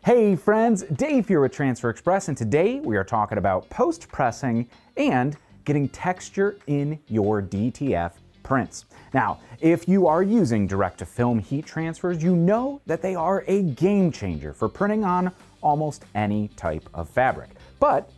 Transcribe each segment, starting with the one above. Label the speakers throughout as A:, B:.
A: Hey friends, Dave here with Transfer Express, and today we are talking about post-pressing and getting texture in your DTF prints. Now, if you are using direct-to-film heat transfers, you know that they are a game changer for printing on almost any type of fabric. But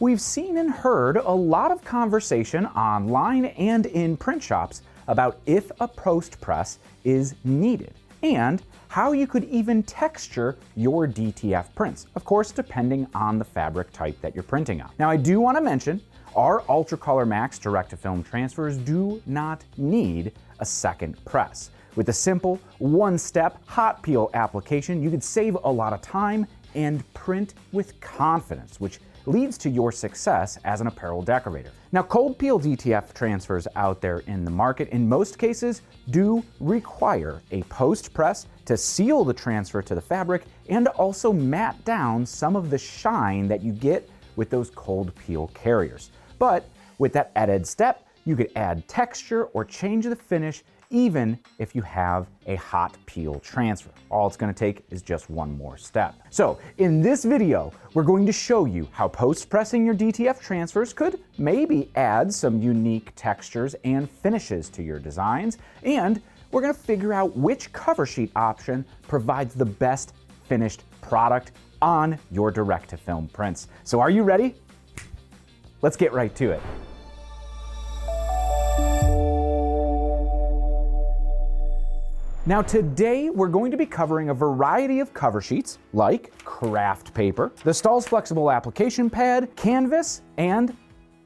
A: we've seen and heard a lot of conversation online and in print shops about if a post-press is needed and how you could even texture your DTF prints, of course depending on the fabric type that you're printing on. Now I do want to mention our UltraColor Max direct-to-film transfers do not need a second press. With a simple one-step hot peel application, you could save a lot of time and print with confidence, which leads to your success as an apparel decorator. Now, cold peel DTF transfers out there in the market, in most cases, do require a post press to seal the transfer to the fabric and also matte down some of the shine that you get with those cold peel carriers. But with that added step, you could add texture or change the finish even if you have a hot peel transfer. All it's going to take is just one more step. So in this video, we're going to show you how post-pressing your DTF transfers could maybe add some unique textures and finishes to your designs, and we're going to figure out which cover sheet option provides the best finished product on your direct-to-film prints. So are you ready? Let's get right to it. Now today we're going to be covering a variety of cover sheets like craft paper, the Stahl's flexible application pad, canvas, and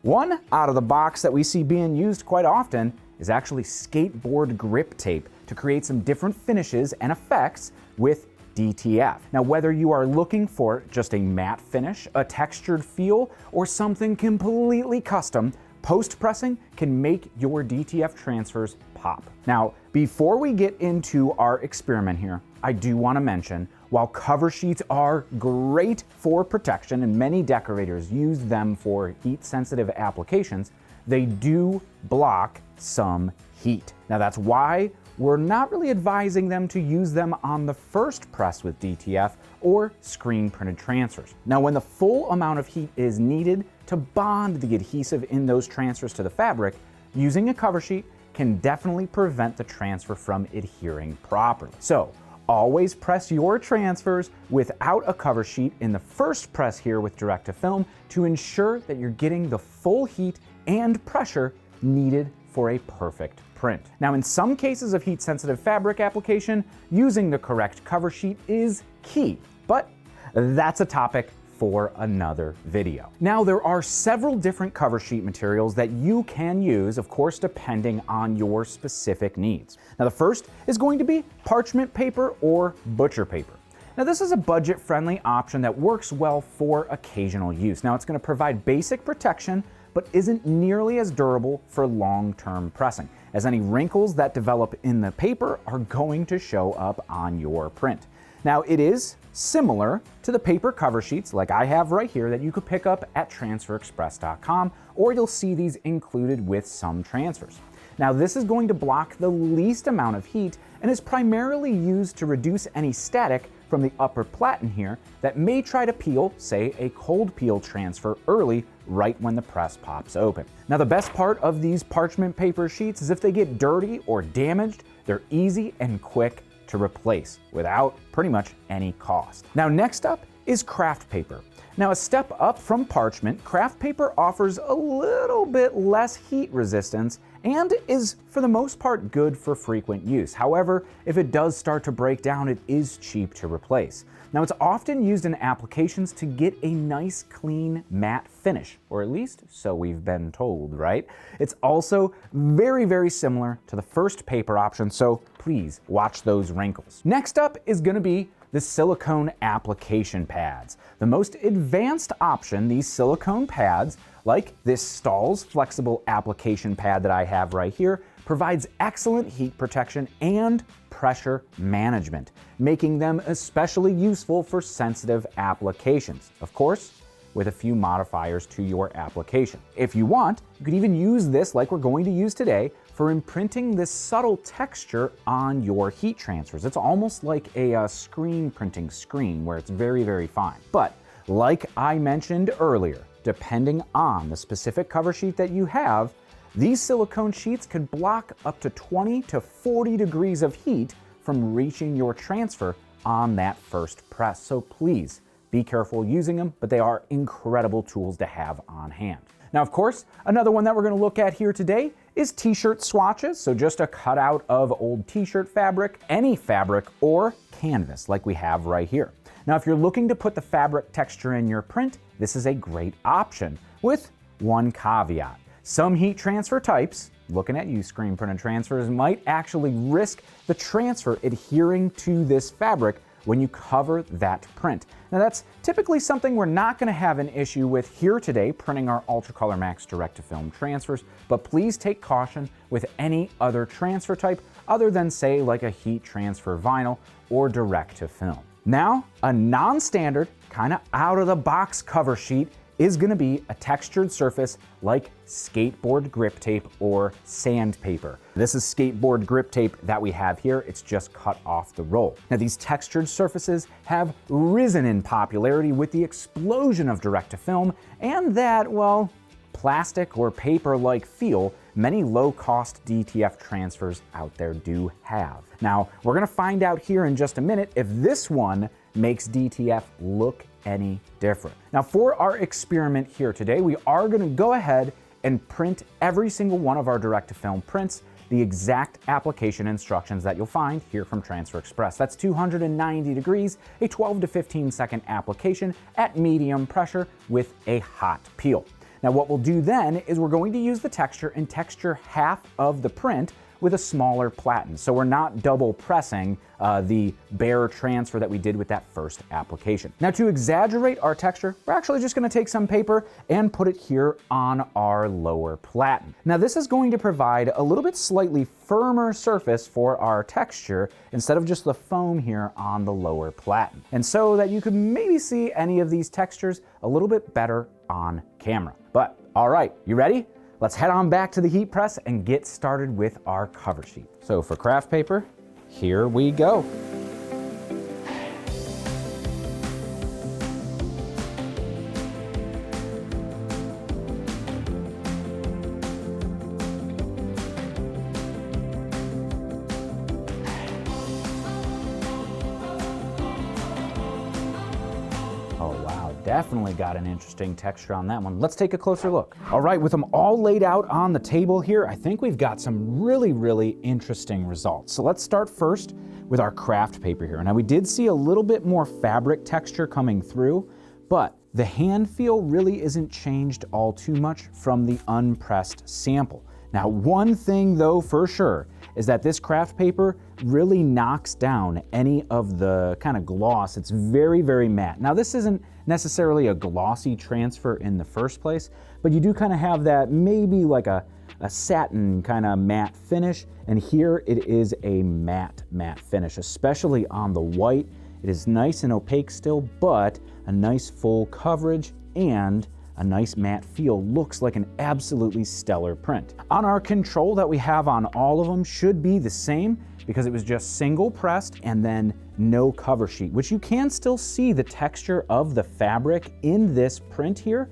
A: one out of the box that we see being used quite often is actually skateboard grip tape to create some different finishes and effects with DTF. Now whether you are looking for just a matte finish, a textured feel, or something completely custom, post-pressing can make your DTF transfers pop. Now, before we get into our experiment here, I do want to mention, while cover sheets are great for protection and many decorators use them for heat-sensitive applications, they do block some heat. Now that's why we're not really advising them to use them on the first press with DTF or screen printed transfers. Now when the full amount of heat is needed to bond the adhesive in those transfers to the fabric, using a cover sheet can definitely prevent the transfer from adhering properly. So always press your transfers without a cover sheet in the first press here with direct-to-film to ensure that you're getting the full heat and pressure needed for a perfect print. Now in some cases of heat-sensitive fabric application, using the correct cover sheet is key, but that's a topic for another video. Now there are several different cover sheet materials that you can use, of course depending on your specific needs. Now the first is going to be parchment paper or butcher paper. Now this is a budget-friendly option that works well for occasional use. Now it's going to provide basic protection but isn't nearly as durable for long-term pressing, as any wrinkles that develop in the paper are going to show up on your print. Now it is similar to the paper cover sheets like I have right here that you could pick up at transferexpress.com, or you'll see these included with some transfers. Now this is going to block the least amount of heat and is primarily used to reduce any static from the upper platen here that may try to peel, say, a cold peel transfer early right when the press pops open. Now the best part of these parchment paper sheets is if they get dirty or damaged, they're easy and quick to replace without pretty much any cost. Now next up is craft paper. Now a step up from parchment, craft paper offers a little bit less heat resistance and is for the most part good for frequent use. However, if it does start to break down, it is cheap to replace. Now it's often used in applications to get a nice clean matte finish, or at least so we've been told, right? It's also very, very similar to the first paper option, so please watch those wrinkles. Next up is going to be the silicone application pads. The most advanced option, these silicone pads, like this Stahl's flexible application pad that I have right here, provides excellent heat protection and pressure management, making them especially useful for sensitive applications. Of course, with a few modifiers to your application. If you want, you could even use this like we're going to use today for imprinting this subtle texture on your heat transfers. It's almost like a screen printing screen where it's very, very fine. But like I mentioned earlier, depending on the specific cover sheet that you have, these silicone sheets could block up to 20 to 40 degrees of heat from reaching your transfer on that first press. So please be careful using them, but they are incredible tools to have on hand. Now, of course, another one that we're going to look at here today is t-shirt swatches. So just a cutout of old t-shirt fabric, any fabric, or canvas like we have right here. Now, if you're looking to put the fabric texture in your print, this is a great option with one caveat. Some heat transfer types, looking at you screen printed transfers, might actually risk the transfer adhering to this fabric when you cover that print. Now that's typically something we're not going to have an issue with here today, printing our UltraColor Max direct-to-film transfers, but please take caution with any other transfer type other than, say, like a heat transfer vinyl or direct-to-film. Now, a non-standard, kind of out-of-the-box cover sheet is going to be a textured surface like skateboard grip tape or sandpaper. This is skateboard grip tape that we have here. It's just cut off the roll. Now, these textured surfaces have risen in popularity with the explosion of direct-to-film and that, well, plastic or paper-like feel many low-cost DTF transfers out there do have. Now, we're going to find out here in just a minute if this one makes DTF look any different. Now, for our experiment here today, we are going to go ahead and print every single one of our direct-to-film prints the exact application instructions that you'll find here from Transfer Express. That's 290 degrees, a 12 to 15 second application at medium pressure with a hot peel. Now, what we'll do then is we're going to use the texture and texture half of the print with a smaller platen. So we're not double pressing the bare transfer that we did with that first application. Now, to exaggerate our texture, we're actually just gonna take some paper and put it here on our lower platen. Now, this is going to provide a little bit slightly firmer surface for our texture instead of just the foam here on the lower platen. And so that you can maybe see any of these textures a little bit better on camera. But all right, you ready? Let's head on back to the heat press and get started with our cover sheet. So for craft paper, here we go. Definitely got an interesting texture on that one. Let's take a closer look. All right, with them all laid out on the table here, I think we've got some really interesting results. So let's start first with our craft paper here. Now, we did see a little bit more fabric texture coming through, but the hand feel really isn't changed all too much from the unpressed sample. Now, one thing though for sure is that this craft paper really knocks down any of the kind of gloss. It's very matte. Now, this isn't necessarily a glossy transfer in the first place, but you do kind of have that maybe like a satin kind of matte finish, and here it is a matte finish, especially on the white. It is nice and opaque still, but a nice full coverage and a nice matte feel. Looks like an absolutely stellar print. On our control that we have on all of them should be the same because it was just single pressed and then no cover sheet, which you can still see the texture of the fabric in this print here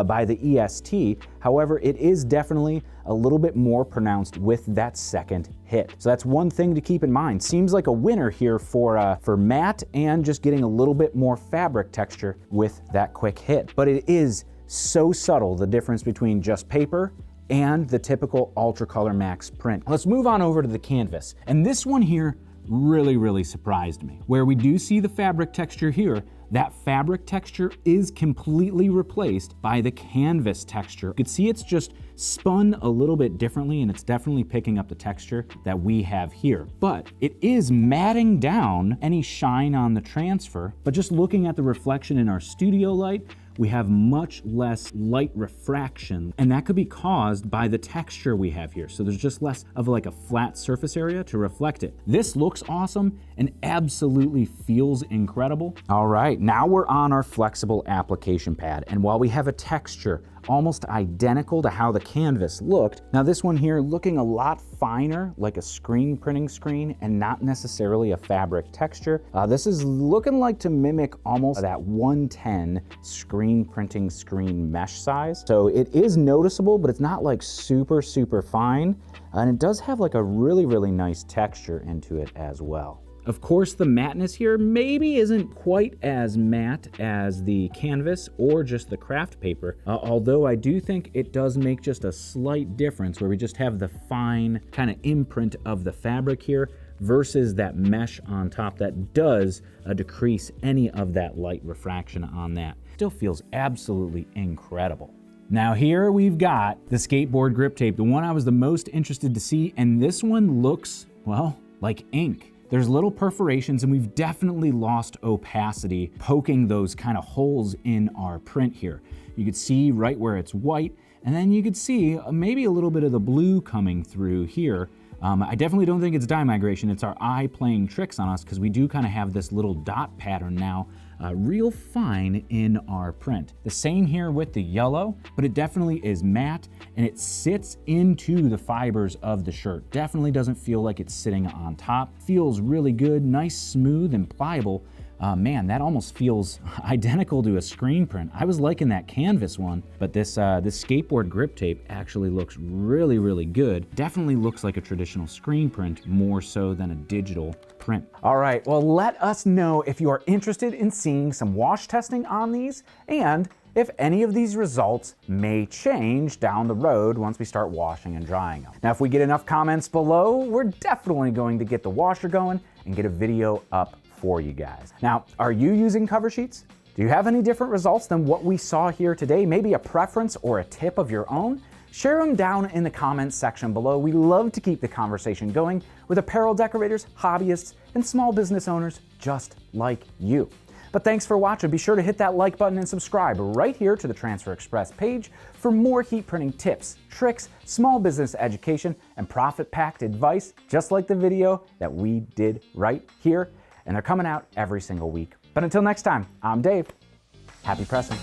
A: by the EST. However, it is definitely a little bit more pronounced with that second hit. So that's one thing to keep in mind. Seems like a winner here for matte and just getting a little bit more fabric texture with that quick hit. But it is so subtle, the difference between just paper and the typical UltraColor Max print. Let's move on over to the canvas. And this one here really surprised me. Where we do see the fabric texture here, that fabric texture is completely replaced by the canvas texture. You can see it's just spun a little bit differently, and it's definitely picking up the texture that we have here. But it is matting down any shine on the transfer. But just looking at the reflection in our studio light, we have much less light refraction, and that could be caused by the texture we have here. So there's just less of like a flat surface area to reflect it. This looks awesome and absolutely feels incredible. All right, right, now we're on our flexible application pad, and while we have a texture almost identical to how the canvas looked, now this one here looking a lot finer, like a screen printing screen and not necessarily a fabric texture. This is looking like to mimic almost that 110 screen printing screen mesh size. So it is noticeable, but it's not like super, super fine. And it does have like a really, really nice texture into it as well. Of course, the matteness here maybe isn't quite as matte as the canvas or just the craft paper, although I do think it does make just a slight difference where we just have the fine kind of imprint of the fabric here versus that mesh on top that does decrease any of that light refraction on that. Still feels absolutely incredible. Now here we've got the skateboard grip tape, the one I was the most interested to see, and this one looks, well, like ink. There's little perforations and we've definitely lost opacity poking those kind of holes in our print here. You could see right where it's white, and then you could see maybe a little bit of the blue coming through here. I definitely don't think it's dye migration. It's our eye playing tricks on us because we do kind of have this little dot pattern now real fine in our print. The same here with the yellow, but it definitely is matte and it sits into the fibers of the shirt. Definitely doesn't feel like it's sitting on top. Feels really good, nice, smooth, and pliable. Man, that almost feels identical to a screen print. I was liking that canvas one, but this skateboard grip tape actually looks really, really good. Definitely looks like a traditional screen print more so than a digital print. All right, well, let us know if you are interested in seeing some wash testing on these and if any of these results may change down the road once we start washing and drying them. Now, if we get enough comments below, we're definitely going to get the washer going and get a video up for you guys. Now, are you using Coversheets? Do you have any different results than what we saw here today? Maybe a preference or a tip of your own? Share them down in the comments section below. We love to keep the conversation going with apparel decorators, hobbyists, and small business owners just like you. But thanks for watching. Be sure to hit that like button and subscribe right here to the Transfer Express page for more heat printing tips, tricks, small business education, and profit-packed advice, just like the video that we did right here. And they're coming out every single week. But until next time, I'm Dave. Happy pressing.